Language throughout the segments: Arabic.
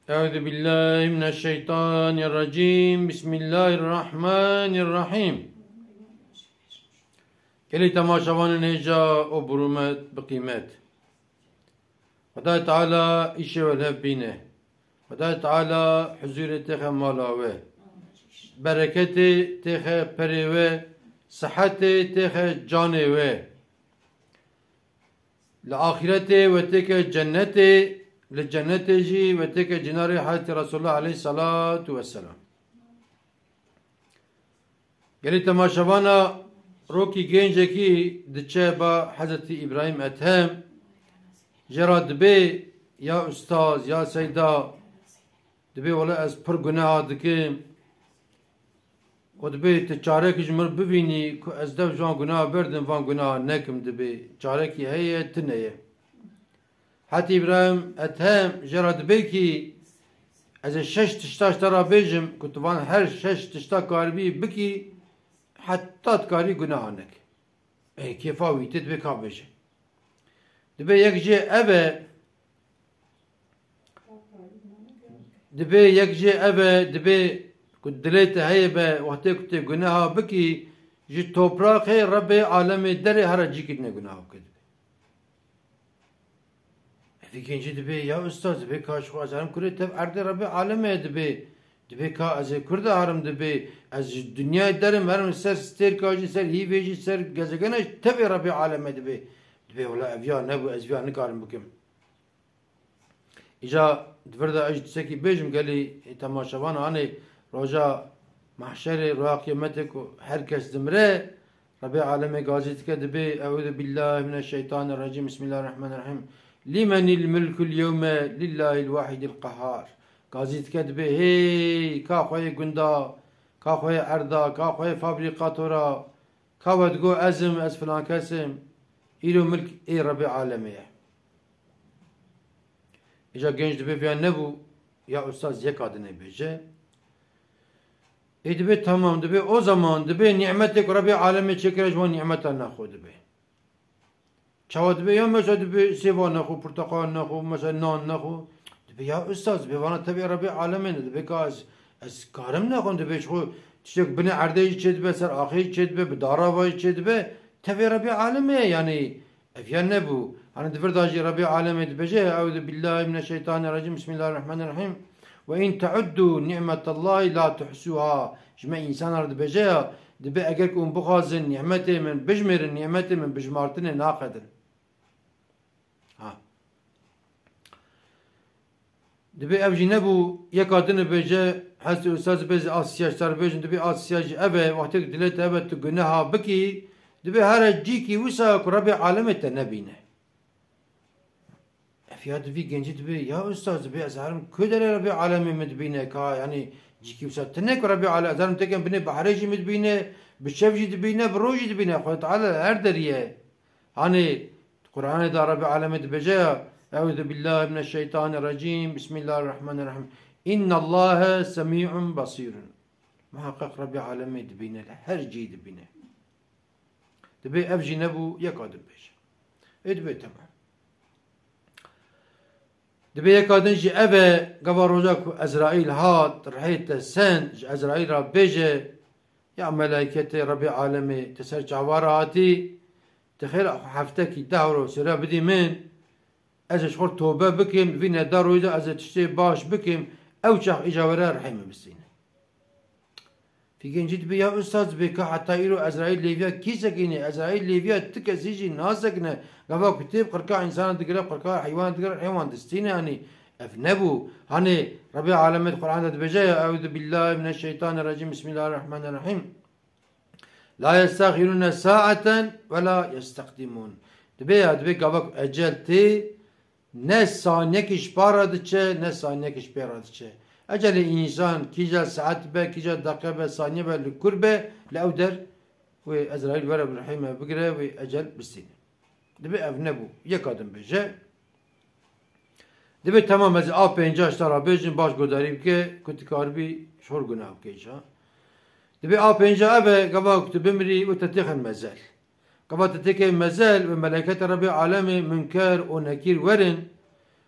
أعوذ بالله من الشيطان الرجيم. بسم الله الرحمن الرحيم. كلي تماشوان نجا وبرمت بقيمات خدا تعالى إيش ولا بينه خدا تعالى حضور تخ مالاوه بركة تخ بريوه صحة تخ جانوه لآخرة وتك جنة للجنة جي وتك جنار حياة رسول الله عليه الصلاة والسلام. قالي تماشوانا روكي جينجكي دتشابا حضرت إبراهيم أتهم جراد بي يا أستاذ يا سيدا دبي ولا أز پر گناه دكيم ودبي تچارك جمر ببيني كو أز دف جوان گناه بردن وان گناه نكم دبي چاركي هي تنية حتى إبراهيم أتهم جراد بيكي از شش تشتاش ترى بيجم كنت وان هر شش تشتا كاربي بكي حتى تكاري گناهانك اي كيفاوي تدبي كابيجي دبي يكجي أبا دبي يكجي أبا دبي كنت دليت هيبة وقتي كنت گناها بكي جي توبراق هي ربي عالمي دري هرا جي كتنا گناها بكي في كنجي دبي يا أستاذ دبي كاش خواز هرم كوري تب أرد ربي عالمي دبي كا از كرد هرم دبي از دنيا درم هرم سر ستير كاجي سر هي بيجي سر گزگنش تبي ربي عالمي دبي ولا أفيا نبو أزفيا نكارم بكم إجا دفردا أجد سكي بيجم قالي تماشوان أنا رجا محشر روا قيامتك هركس دمره ربي عالمي غازيتك دبي أعوذ بالله من الشيطان الرجيم بسم الله الرحمن الرحيم لمن الملك اليوم لله الواحد القهار غازيتك دبي هي كاخوي قندا كاخوي أردا كاخوي فابريقاتورا كاودقو أزم أز فلان كسم إلو ملك إي ربي عالمي إجا جنج دبي فيها نبو يا أستاذ يكادني بيجي دبي تمام دبي او zaman دبي نعمتك ربي عالمي çekerek و نعمتها نخو دبي çava دبي ya mesela دبي سيفا نخو portakal نخو mesela نان نخو دبي ya استاذ دبي وانا تبي ربي عالمي دبي كاز از كارم نخو دبي شو تشك بني عردي çed be ser ahir çed be بدارا vay çed be تبي ربي عالمي يعني افيان نبو انا دبر داجي ربي عالمي دبي اعوذ بالله من الشيطان الرجيم بسم الله الرحمن الرحيم وإن تعدوا نعمة الله لا تحسوها جمع إنسان أرد بجاء دبي أجركم بخازن نعمته من بجمر نعمته من بجمارتنا ناقدر ها دبي أبجي نبو يكادن بجاء حسب أستاذ بز آسيا شتر بجن دبي آسيا أبا وقتك دلت أبا تجنها بكي دبي هرا جيكي وسا كربي عالمة نبينا فيها دبي جنجي دبي يا أستاذ دبي أزهرم كدر ربي عالمي مدبينه كا يعني جيكي وسا تنك ربي على أزهرم تكن بني بحريجي مدبينه بالشفجي دبينه بروجي دبينه خد تعالى هر دريه يعني القرآن دا ربي عالمي دبجا أعوذ بالله من الشيطان الرجيم بسم الله الرحمن الرحيم إن الله سميع بصير محقق ربي عالمي دبينه هر جي دبينه دبي أفجي نبو يكاد بيش دبي تمام دبي يكادن جي أبا قبل رجاك أزرائيل هات رحيت السن أزرائيل رب بيجي يا ملائكة ربي عالمي تسر جواراتي تخيل حفتك دهرو سرا بدي من أزا شخور توبة بكم فينا دارو إذا أزا تشتي باش بكم أو شخ إجاورا رحيم بسين في جنجد بي يا أستاذ بك حتى يرو أزرائيل ليفيا كيسكيني أزرائيل ليفيا تكسيجي ناسكنا قبل كتيب قرقا إنسان تقرب قرقا حيوان تقرب حيوان دستيني يعني أفنبو هاني ربي عالمي القرآن تبجايا أعوذ بالله من الشيطان الرجيم بسم الله الرحمن الرحيم لا يستأخرون ساعة ولا يستقدمون دبي قبل أجلتي نس ثانيكش باردتشه نس ثانيكش باردتشه أجل إنسان كيجا ساعات به كيجا دقيقة به ثانية به لكربة لأودر وأزرائيل ورب الرحيمة بقرة وأجل بالسنة دبي أفنبو يكادم بجا دبي تمام از آب پنجاش ترا بجن باش گداری که کتی کاربی شور گناه بکیشا دبي آب پنجا أبا قبا كتب بمري وتتخن مزال قبا تتخن مزال وملائكة ربي عالمي منكر ونكير ورن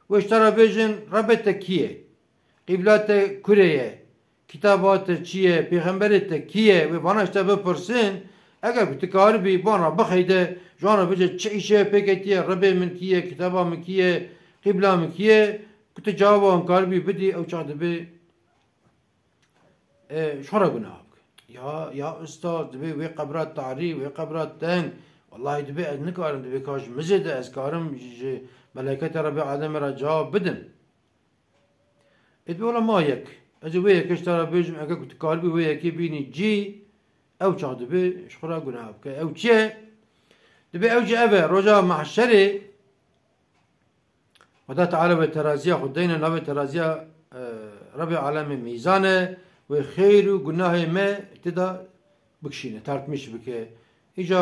واشترى بجن ربي تكيه قبلات كوريه كتابات چیه پیغمبرت کیه و وانش تا بپرسین اگر بتکار بی بانا بخیده جانا بجه چه ایشه پیکتیه ربه من کیه کتابا من کیه قبلا من کیه کت جوابا انکار بی بدی او چاده بی شورا گناه یا استاد دبی وی قبرات تعریف وی قبرات تنگ والله دبی از نکارم دبی کاش مزید از کارم ملائکت ربی آدم را جواب بدم ادبی ولا ما یک از وی کشتارا بیجم اگه کت کاربی وی کی بینی جی او چه دبی شورا گناه بکه او چه دبي اوجي ابا رجاء محشري ودا تعالى بترازيه خدينا نبي ترازيه ربي عالم ميزانه وخير وجناه ما تدا بكشينه تارتمش بك اجا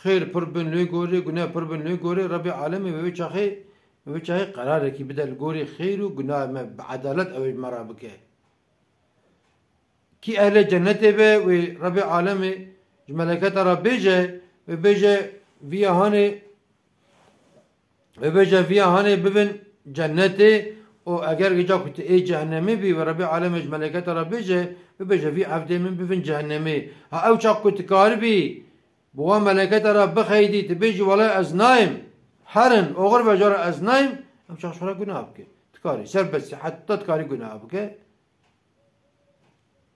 خير بربن لي غوري جناه بربن لي غوري ربي عالم ويچاخي قرار كي بدل غوري خير وجناه ما بعدالت او مرا بك كي اهل جنته به وربي عالم ملائكه ربي جه وبيجه ویا هانه و بجا ویا هانه ببین جنته او اگر گجا کت ای جهنمی بی و ربی عالمش ملکت را بجه و بجا وی عبده من ببین جهنمی ها او چاق کت کار بی بوا ملکت را بخیدی تبیجی ولا از نایم حرن اوغر بجار از نایم او چاق شورا گناه بکه تکاری سر بس حتی تکاری گناه بکه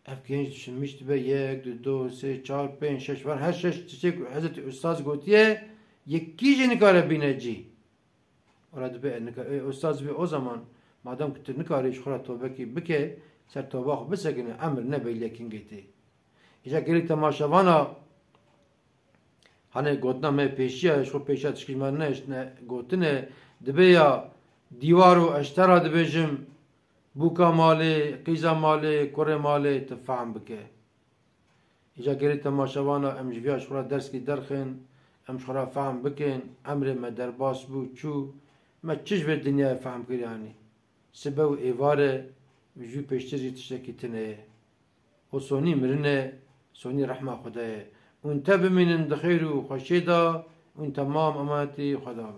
اف genç düşünmüştü be yek, dö, se, çar, pen, şeş var. Her şeş çiçek Hazreti Ustaz gotiye yekki jeni kare bineci. Orada be Ustaz be o zaman madem ki nikare şura tövbe ki bike ser tövbe xo bisegine emr ne beylekin geti. İja geri temaşavana hani gotna me peşiya şu peşa çıkışmanına işte gotine dibe ya divaru eştera dibejim بوکا مالی، قیزا مالی، کره مالی تفهم بکه. ایجا گری تماشاوانا ام جویا شورا درس کی درخن، ام شورا فهم بکن، امر ما درباس بو چو، ما چیز به دنیا فهم کریانی. سبب ایواره وجو پیشتری تشکی تنه. و سونی مرنه، سونی رحمه خدای. اون تب من دخیرو خوشیدا، اون تمام اماتی خدا.